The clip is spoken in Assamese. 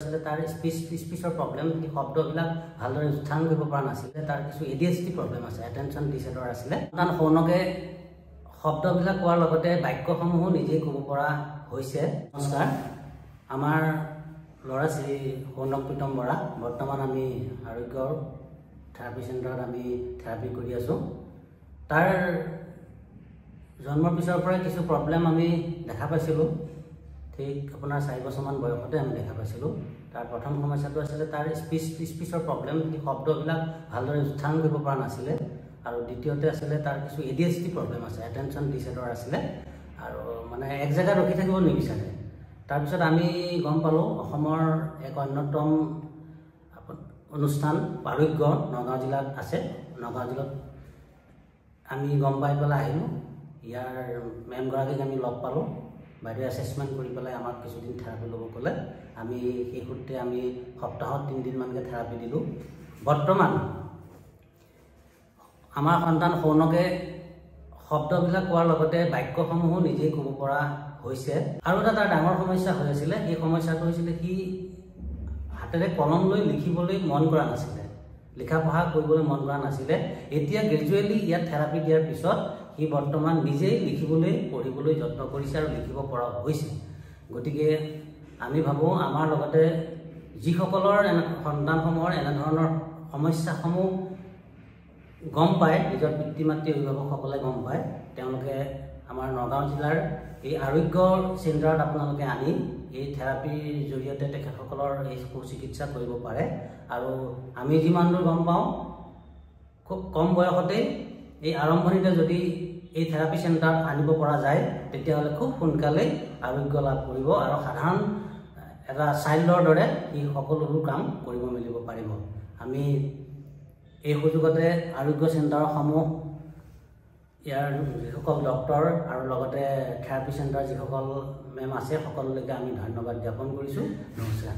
তাৰ স্পিচৰ প্ৰব্লেম শব্দবিলাক ভালদৰে উচ্চাৰণ কৰিব পৰা নাছিলে তাৰ কিছু ADHD প্ৰব্লেম আছে এটেনশন ডিসঅৰ্ডাৰ আছিলে তান সৌনকে শব্দবিলাক কোৱাৰ লগতে বাক্যসমূহ নিজেই ক'ব পৰা হৈছে নমস্কাৰ আমাৰ ল'ৰা শ্ৰী সৌনক প্ৰীতম বৰা বৰ্তমান আমি আৰোগ্যৰ থেৰাপি চেণ্টাৰত আমি থেৰাপি কৰি আছো তাৰ জন্মৰ পিছৰ পৰা কিছু প্ৰব্লেম আমি দেখা পাইছিলো ঠিক আপোনাৰ 4 বছৰমান বয়সতে আমি দেখা পাইছিলো তাৰ প্ৰথম সমস্যাটো আছিল তাৰ স্পিচৰ প্ৰব্লেম শব্দবিলাক ভালদৰে উচ্চাৰণ কৰিব পৰা নাছিলে আৰু দ্বিতীয়তে আছিল তাৰ কিছু ADHD প্ৰব্লেম আছে এটেনশন ডিসঅৰ্ডাৰ আছিলে আৰু মানে এক জায়গা ৰখি থাকিব নিবিচাৰে তাৰ পিছত আমি গম পালো অসমৰ এক অন্যতম অনুষ্ঠান আৰোগ্য নগাঁও জিলাত আছে নগাঁও জিলাত আমি গম পাই পেলাই আহিলো ইয়াৰ মেম গৰাকীক আমি লগ পালো বাইৰে অ্যাসেসমেন্ট কৰি পেলাই আমাক কিছুদিন থেৰাপি ল'ব ক'লে আমি সেই সূত্ৰে আমি সপ্তাহত 3 দিন মানকে থেৰাপি দিলো বৰ্তমান আমাৰ সন্তান সৌনকে শব্দবিলাক কোৱাৰ লগতে বাক্যসমূহ নিজেই ক'ব পৰা হৈছে আৰু এটা ডাঙৰ সমস্যা হৈ আছিল এই সমস্যাটো হৈছিল কি হাতেৰে কলম লৈ লিখিবলৈ মন কৰা নাছিলে লিখা পঢ়া কৰিবলৈ মন কৰা নাছিলে এতিয়া গ্ৰেজুৱেলি ইয়াত থেৰাপি দিয়াৰ পিছত হি বৰ্তমান নিজেই লিখিবলৈ পঢ়িবলৈ যত্ন কৰিছে আৰু লিখিব পৰা হৈছে গতিকে আমি ভাবো আমাৰ লগতে যিসকলৰ সন্তানসমূহৰ এনে ধৰণৰ সমস্যাসমূহ গম পায় নিজৰ পিতৃ মাতৃ অভিভাৱকসকলে গম পায় তেওঁলোকে আমাৰ নগাঁও জিলাৰ এই আৰোগ্য চেণ্টাৰত আপোনালোকে আনি এই থেৰাপিৰ জৰিয়তে তেখেতসকলৰ এই চিকিৎসা কৰিব পাৰে আৰু আমি যিমান দূৰ গম পাওঁ খুব কম বয়সতে এই আৰম্ভণিতে যদি এই থেৰাপি চেণ্টাৰ আনিব পৰা যায় তেতিয়াহ'লে খুব সোনকালে আৰোগ্য লাভ কৰিব আৰু সাধাৰণ এটা চাইল্ডৰ দৰে ই সকলোবোৰ কাম কৰিব মিলিব পাৰিব আমি এই সুযোগতে আৰোগ্য চেণ্টাৰসমূহ ইয়াৰ যিসকল ডক্টৰ আৰু লগতে থেৰাপি চেণ্টাৰ যিসকল মেম আছে সকলোলৈকে আমি ধন্যবাদ জ্ঞাপন কৰিছোঁ নমস্কাৰ